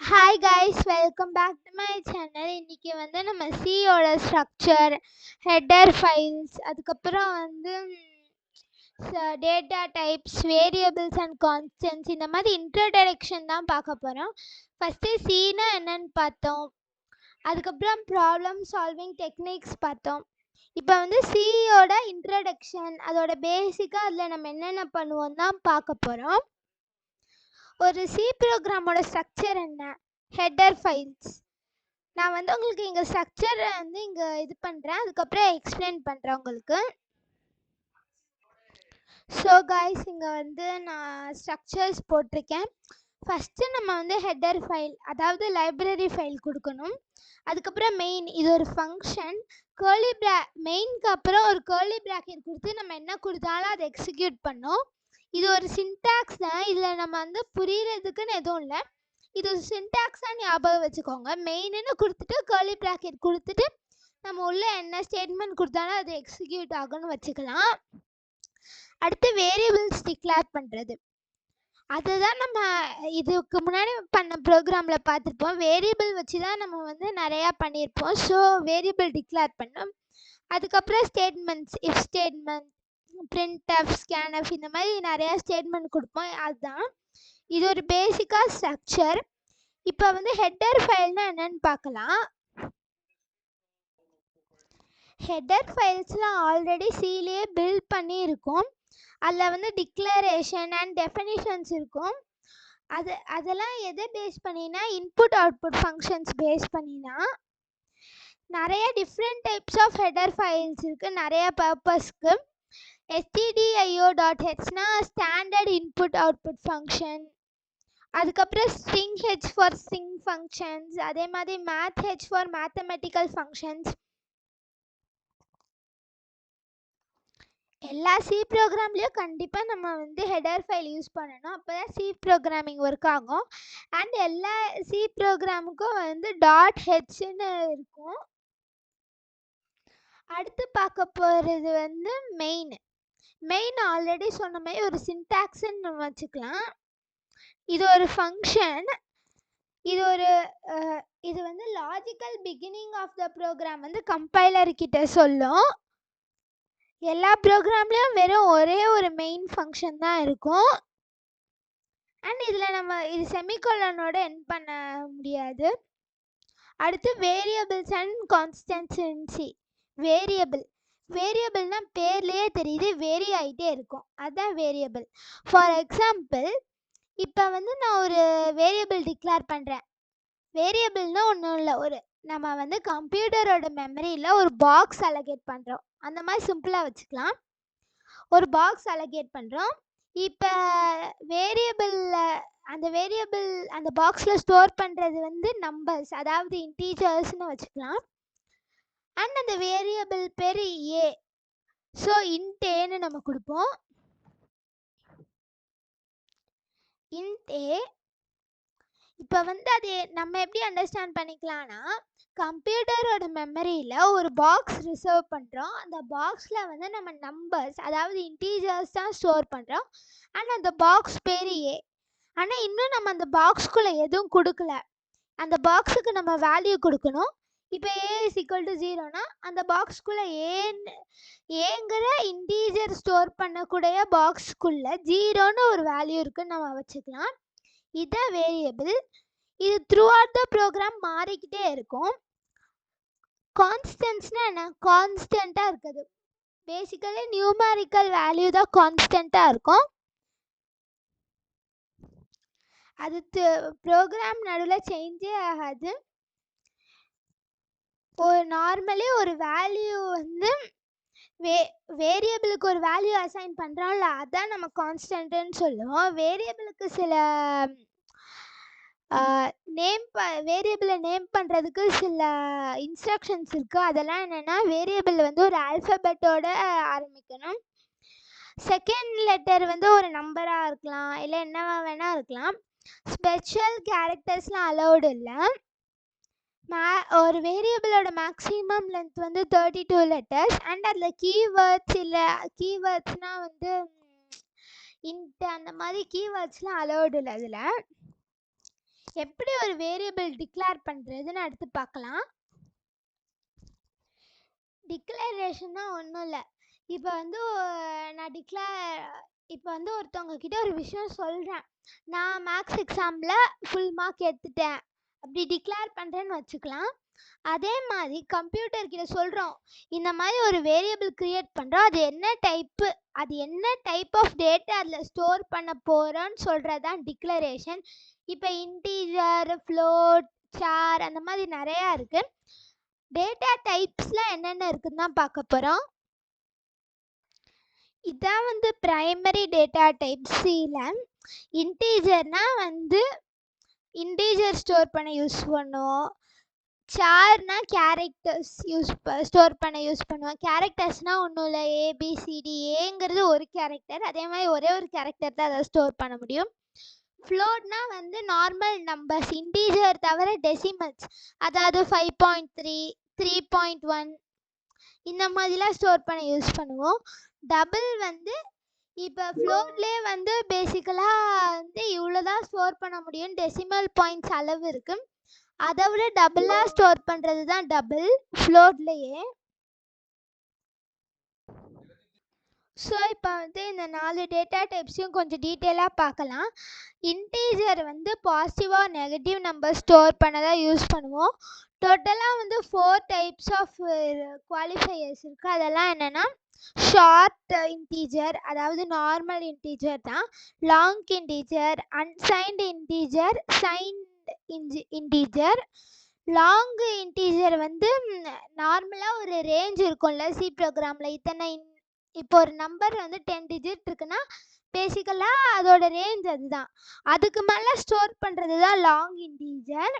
Hi guys, welcome back to my channel. இன்றைக்கி வந்து நம்ம சியோட ஸ்ட்ரக்சர், ஹெட்டர் ஃபைல்ஸ், அதுக்கப்புறம் வந்து data types, variables and constants, இந்த மாதிரி இன்ட்ரோடக்ஷன் தான் பார்க்க போகிறோம். ஃபஸ்ட்டு சினா என்னன்னு பார்த்தோம், அதுக்கப்புறம் ப்ராப்ளம் சால்விங் டெக்னிக்ஸ் பார்த்தோம். இப்போ வந்து சியோட இன்ட்ரடக்ஷன், அதோட பேசிக்காக அதில் நம்ம என்னென்ன பண்ணுவோம் தான் பார்க்க போகிறோம். ஒரு சி ப்ரோக்ராமோட ஸ்ட்ரக்சர் என்ன? Header files. நான் வந்து உங்களுக்கு இங்கே ஸ்ட்ரக்சரை வந்து இங்கே இது பண்ணுறேன், அதுக்கப்புறம் எக்ஸ்பிளைன் பண்ணுறேன் உங்களுக்கு. ஸோ காய்ஸ், இங்கே வந்து நான் ஸ்ட்ரக்சர்ஸ் போட்டிருக்கேன். ஃபஸ்ட்டு நம்ம வந்து ஹெட்டர் ஃபைல், அதாவது லைப்ரரி ஃபைல் கொடுக்கணும். அதுக்கப்புறம் மெயின், இது ஒரு ஃபங்க்ஷன். மெயினுக்கு அப்புறம் ஒரு கேர்லி ப்ராக்கெட் கொடுத்து நம்ம என்ன கொடுத்தாலும் அதை எக்ஸிக்யூட் பண்ணோம். இது ஒரு சின்டாக்ஸ் தான், இதில் நம்ம வந்து புரிகிறதுக்குன்னு எதுவும் இல்லை. இது சின்டாக்ஸாக ஞாபகம் வச்சுக்கோங்க. மெயின்னு கொடுத்துட்டு கேர்லி ப்ராக்கெட் கொடுத்துட்டு நம்ம உள்ள என்ன ஸ்டேட்மெண்ட் கொடுத்தாலும் அது எக்ஸிக்யூட் ஆகும்னு வச்சுக்கலாம். அடுத்து வேரியபிள்ஸ் டிக்ளேர் பண்ணுறது, அதுதான் நம்ம இதுக்கு முன்னாடி பண்ண ப்ரோக்ராமில் பார்த்துருப்போம். வேரியபிள் வச்சு தான் நம்ம வந்து நிறையா பண்ணியிருப்போம். ஸோ வேரியபிள் டிக்ளேர் பண்ணோம். அதுக்கப்புறம் statements, if statement, printf, scanf, இந்த மாதிரி நிறையா ஸ்டேட்மெண்ட் கொடுப்போம். அதுதான் இது ஒரு பேசிக்காக ஸ்ட்ரக்சர். இப்போ வந்து ஹெட்டர் ஃபைல்னா என்னன்னு பார்க்கலாம். ஹெட்டர் ஃபைல்ஸ்லாம் ஆல்ரெடி சிலேயே பில்ட் பண்ணியிருக்கோம். அதில் வந்து டிக்ளரேஷன் அண்ட் டெஃபினிஷன்ஸ் இருக்கும். அதெல்லாம் எதை பேஸ் பண்ணினா, இன்புட் அவுட்புட் ஃபங்க்ஷன்ஸ் பேஸ் பண்ணினா. நிறைய different types of header files இருக்குது, நிறைய பர்பஸ்க்கு. stdio.hனா ஸ்டாண்டர்ட் இன்புட் அவுட்புட் ஃபங்க்ஷன். அதுக்கப்புறம் string H for string functions, அதே மாதிரி math H for mathematical functions. எல்லா சி ப்ரோக்ராம்லேயும் கண்டிப்பாக நம்ம வந்து ஹெடர் ஃபைல் யூஸ் பண்ணணும், அப்போ தான் சி ப்ரோக்ராமிங் ஒர்க் ஆகும். அண்ட் எல்லா சி ப்ரோக்ராமுக்கும் வந்து .hன்னு இருக்கும். அடுத்து பார்க்க போகிறது வந்து மெயின் ஆல்ரெடி சொன்ன மாதிரி ஒரு சின்டாக்ஸ்ன்னு நம்ம வச்சுக்கலாம். இது ஒரு ஃபங்க்ஷன். இது வந்து logical beginning of the program வந்து கம்பைலர் கிட்ட சொல்லும். எல்லா ப்ரோக்ராம்லேயும் வெறும் ஒரே ஒரு மெயின் ஃபங்க்ஷன் தான் இருக்கும். அண்ட் இதில் நம்ம இது செமிகோலனோட எண்ட் பண்ண முடியாது. அடுத்து வேரியபிள்ஸ் அண்ட் கான்ஸ்டன்சி. வேரியபிள்னால் பேர்லேயே தெரியுது, வேரி ஆகிட்டே இருக்கும், அதுதான் வேரியபிள். ஃபார் எக்ஸாம்பிள், இப்போ வந்து நான் ஒரு வேரியபிள் டிக்ளேர் பண்ணுறேன். வேரியபிள்னால் ஒன்றும் இல்லை, நம்ம வந்து கம்ப்யூட்டரோட மெமரியில் ஒரு பாக்ஸ் அலோகேட் பண்ணுறோம். அந்த மாதிரி சிம்பிளாக வச்சுக்கலாம். ஒரு பாக்ஸ் அலோகேட் பண்ணுறோம். இப்போ அந்த பாக்ஸில் ஸ்டோர் பண்ணுறது வந்து நம்பர்ஸ், அதாவது இன்டீஜர்ஸ்னு வச்சுக்கலாம். அண்ட் அந்த வேரியபிள் பேர் ஏ. ஸோ இன்ட் ஏன்னு நம்ம கொடுப்போம். இன்ட் ஏ. இப்போ வந்து அது நம்ம எப்படி அண்டர்ஸ்டாண்ட் பண்ணிக்கலாம்னா, கம்ப்யூட்டரோட மெமரியில் ஒரு பாக்ஸ் ரிசர்வ் பண்ணுறோம். அந்த பாக்ஸில் வந்து நம்ம நம்பர்ஸ், அதாவது இன்டீஜர்ஸ் தான் ஸ்டோர் பண்ணுறோம். அண்ட் அந்த பாக்ஸ் பேர் ஏ. ஆனால் இன்னும் நம்ம அந்த பாக்ஸ்குள்ளே எதுவும் கொடுக்கல. அந்த பாக்ஸுக்கு நம்ம வேல்யூ கொடுக்கணும். இப்போ ஏ இஸ் ஈக்குவல் டு 0னா அந்த பாக்ஸ்குள்ளே ஏங்கிற இன்டீஜர் ஸ்டோர் பண்ணக்கூடிய பாக்ஸ்குள்ளே 0ன்னு ஒரு வேல்யூ இருக்குன்னு நம்ம வச்சுக்கலாம். இதுதான் வேரியபிள். இது த்ரூ அவுட் த ப்ரோக்ராம் மாறிக்கிட்டே இருக்கும். கான்ஸ்டன்ட்ஸ்னா என்ன? கான்ஸ்டண்ட்டாக இருக்குது. பேசிக்கலி நியூமரிக்கல் வேல்யூ தான் கான்ஸ்டண்ட்டாக இருக்கும். அது ப்ரோக்ராம் நடுவில் சேஞ்சே ஆகாது. நார்மலி ஒரு வேல்யூ வந்து வேரியபிளுக்கு ஒரு வேல்யூ அசைன் பண்ணுறோம்ல, அதான் நம்ம கான்ஸ்டன்ட்னு சொல்லுவோம். வேரியபிளுக்கு சில வேரியபிளை நேம் பண்ணுறதுக்கு சில இன்ஸ்ட்ரக்ஷன்ஸ் இருக்குது. அதெல்லாம் என்னென்னா, வேரியபிள் வந்து ஒரு ஆல்ஃபபெட்டோட ஆரம்பிக்கணும். செகண்ட் லெட்டர் வந்து ஒரு நம்பராக இருக்கலாம், இல்லை என்னவா வேணால் இருக்கலாம். ஸ்பெஷல் கேரக்டர்ஸ்லாம் அலௌடு இல்லை. ஒரு வேரியபிளோட மேக்ஸிமம் லென்த் வந்து 32 லெட்டர்ஸ். அண்ட் அதில் கீவேர்ட்ஸ், இல்லை கீவேர்ட்ஸ்னால் வந்து இன்ட், அந்த மாதிரி கீவேர்ட்ஸ்லாம் அலௌடு இல்லை அதில். எப்படி ஒரு வேரியபிள் டிக்ளேர் பண்ணுறதுன்னு அடுத்து பார்க்கலாம். டிக்ளரேஷன்னா ஒன்றும் இல்லை. இப்போ வந்து நான் இப்போ வந்து ஒருத்தவங்க கிட்ட ஒரு விஷயம் சொல்கிறேன். நான் மேக்ஸ் எக்ஸாமில் ஃபுல் மார்க் எடுத்துட்டேன் அப்படி டிக்ளேர் பண்ணுறேன்னு வச்சுக்கலாம். அதே மாதிரி கம்ப்யூட்டர் கிட்ட சொல்கிறோம், இந்த மாதிரி ஒரு வேரியபிள் கிரியேட் பண்ணுறோம், அது என்ன டைப் ஆஃப் டேட்டா அதில் ஸ்டோர் பண்ண போகிறோன்னு சொல்கிறது தான் டிக்ளரேஷன். இப்போ இன்டீஜர், ஃப்ளோட், சார் அந்த மாதிரி நிறையா இருக்குது. டேட்டா டைப்ஸ்லாம் என்னென்ன இருக்குன்னு தான் பார்க்க போகிறோம். இதான் வந்து பிரைமரி டேட்டா டைப் சியில். இன்டீஜர்னா வந்து இன்டீஜர் ஸ்டோர் பண்ண யூஸ் பண்ணுவோம். சார்னா கேரக்டர்ஸ் ஸ்டோர் பண்ண யூஸ் பண்ணுவோம். கேரக்டர்ஸ்னால் ஒன்றும் இல்லை, ஏபிசிடி. ஏங்கிறது ஒரு கேரக்டர், அதே மாதிரி ஒரே ஒரு கேரக்டர் தான் அதை ஸ்டோர் பண்ண முடியும். ஃப்ளோட்னா வந்து நார்மல் நம்பர்ஸ், இன்டீஜர் தவிர டெசிமல்ஸ், அதாவது 5.3, 3.1 இந்த மாதிரிலாம் ஸ்டோர் பண்ண யூஸ் பண்ணுவோம். டபுள் வந்து இப்போ ஃப்ளோட்லேயே வந்து பேசிக்கலாக வந்து இவ்வளோ தான் ஸ்டோர் பண்ண முடியும், டெசிமல் பாயிண்ட்ஸ் அளவு இருக்குது. அதை விட டபுளாக ஸ்டோர் பண்ணுறது தான் டபுள் ஃப்ளோட்லேயே. ஸோ இப்போ வந்து இந்த 4 டேட்டா டைப்ஸையும் கொஞ்சம் டீட்டெயிலாக பார்க்கலாம். இன்டீஜர் வந்து பாசிட்டிவாக நெகட்டிவ் நம்பர் ஸ்டோர் பண்ண தான் யூஸ் பண்ணுவோம். டோட்டலாக வந்து 4 டைப்ஸ் ஆஃப் குவாலிஃபையர்ஸ் இருக்குது. அதெல்லாம் என்னென்னா ஷார்ட் இன்டீஜர், அதாவது நார்மல் இன்டீஜர் தான், long integer, unsigned integer, signed integer. Long integer வந்து நார்மலாக ஒரு ரேஞ்ச் இருக்கும்ல சி ப்ரோக்ராமில், இப்போ ஒரு நம்பர் வந்து 10 டிஜிட் இருக்குன்னா பேசிக்கலாக அதோட ரேஞ்ச் அதுதான். அதுக்கு மேலே ஸ்டோர் பண்ணுறது தான் லாங் இன்டீஜர்.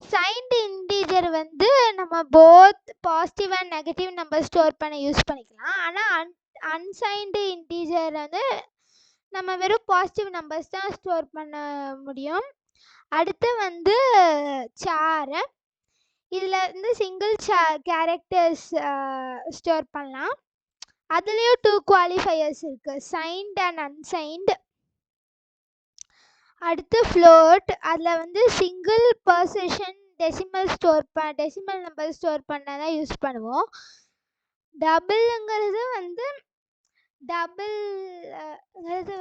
சைன்டு இன்டீஜர் வந்து நம்ம both positive and negative number store பண்ண யூஸ் பண்ணிக்கலாம். ஆனால் அன்சைன்டு இன்டீஜர் வந்து நம்ம வெறும் பாசிட்டிவ் நம்பர்ஸ் தான் ஸ்டோர் பண்ண முடியும். அடுத்து வந்து சார், இதில் வந்து சிங்கிள் கேரக்டர்ஸ் ஸ்டோர் பண்ணலாம். அதுலேயும் 2 குவாலிஃபையர்ஸ் இருக்குது, சைன்ட் அண்ட் அன்சைன்டு. அடுத்து ஃப்ளோட், அதில் வந்து single precision decimal number store பண்ண தான் யூஸ் பண்ணுவோம். டபுள்ங்கிறது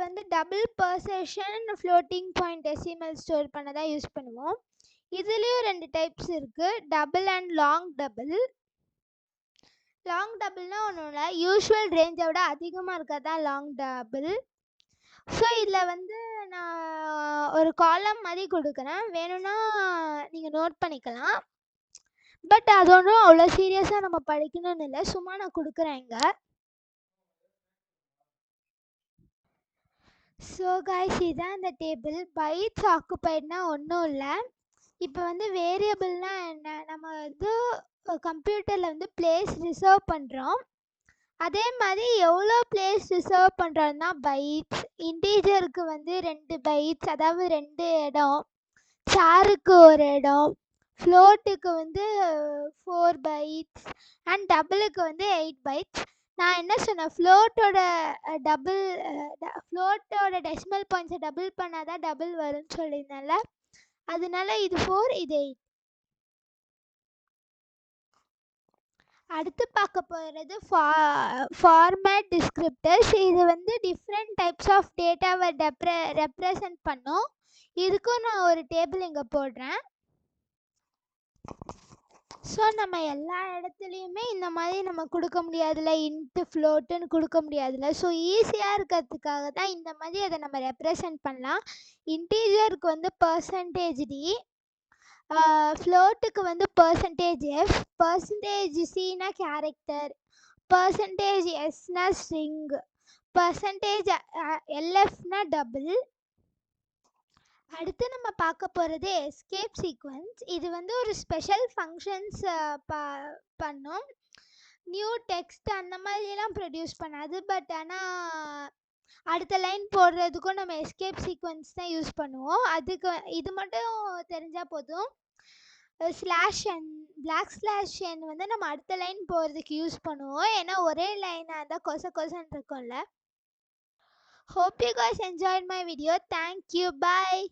வந்து double precision floating point decimal store பண்ண தான் யூஸ் பண்ணுவோம். இதுலேயும் 2 டைப்ஸ் இருக்குது, double and long double. Long டபுள்னா ஒன்றும் இல்லை, யூஷுவல் ரேஞ்சை விட அதிகமாக இருக்கிறது தான் லாங் டபுள். ஸோ இதில் வந்து நான் ஒரு காலம் மாதிரி கொடுக்குறேன், வேணும்னா நீங்கள் நோட் பண்ணிக்கலாம். பட் அது ஒன்றும் அவ்வளோ சீரியஸாக நம்ம படிக்கணும்னு இல்லை, சும்மா நான் கொடுக்குறேன் இங்கே. ஸோ கைஸ், இதுதான் இந்த டேபிள். பைட்ஸ் ஆக்குபைட்னா ஒன்றும் இல்லை. இப்போ வந்து வேரியபிள்னா என்ன, நம்ம வந்து கம்ப்யூட்டரில் வந்து பிளேஸ் ரிசர்வ் பண்ணுறோம். அதே மாதிரி எவ்வளோ பிளேஸ் ரிசர்வ் பண்ணுறோன்னா பைட்ஸ். இன்டீஜருக்கு வந்து 2 பைட்ஸ், அதாவது 2 இடம். சாருக்கு ஒரு இடம். ஃப்ளோட்டுக்கு வந்து 4 பைட்ஸ் அண்ட் டபுளுக்கு வந்து 8 பைட்ஸ். நான் என்ன சொன்னேன், ஃப்ளோட்டோட டெசிமல் பாயிண்ட்ஸை டபுள் பண்ணால் தான் டபுள் வரும்னு சொல்லியிருந்தேன்ல, அதனால இது 4, இது 8. அடுத்து பார்க்க போகிறது ஃபார்மேட் டிஸ்கிரிப்டர்ஸ். இது வந்து டிஃப்ரெண்ட் டைப்ஸ் ஆஃப் டேட்டாவை ரெப்ரசன்ட் பண்ணும். இதுக்கும் நான் ஒரு டேபிள் இங்கே போடுறேன். ஸோ நம்ம எல்லா இடத்துலையுமே இந்த மாதிரி நம்ம கொடுக்க முடியாதுல்ல, இன்ட்டு ஃப்ளோட்டுன்னு கொடுக்க முடியாதுல்ல. ஸோ ஈஸியாக இருக்கிறதுக்காக தான் இந்த மாதிரி அதை நம்ம ரெப்ரசன்ட் பண்ணலாம். இன்டீஜருக்கு வந்து %d, ஃப்ளோட்டுக்கு வந்து %f, %cனா கேரக்டர், %sனா ஸ்ட்ரிங், %lfனா டபுள். அடுத்து நம்ம பார்க்க போகிறது எஸ்கேப் சீக்வன்ஸ். இது வந்து ஒரு ஸ்பெஷல் ஃபங்க்ஷன்ஸ் பண்ணும். நியூ டெக்ஸ்ட் அந்த மாதிரிலாம் ப்ரொடியூஸ் பண்ணாது. பட் ஆனால் அடுத்த லைன் போடுறதுக்கும் நம்ம எஸ்கேப் சீக்வன்ஸ் தான் யூஸ் பண்ணுவோம். அதுக்கு இது மட்டும் தெரிஞ்சால் போதும். /n வந்து நம்ம அடுத்த லைன் போகிறதுக்கு யூஸ் பண்ணுவோம், ஏன்னா ஒரே லைனாக இருந்தால் கொசன்னு இருக்கும்ல. Hope you guys enjoyed my video. Thank you. Bye.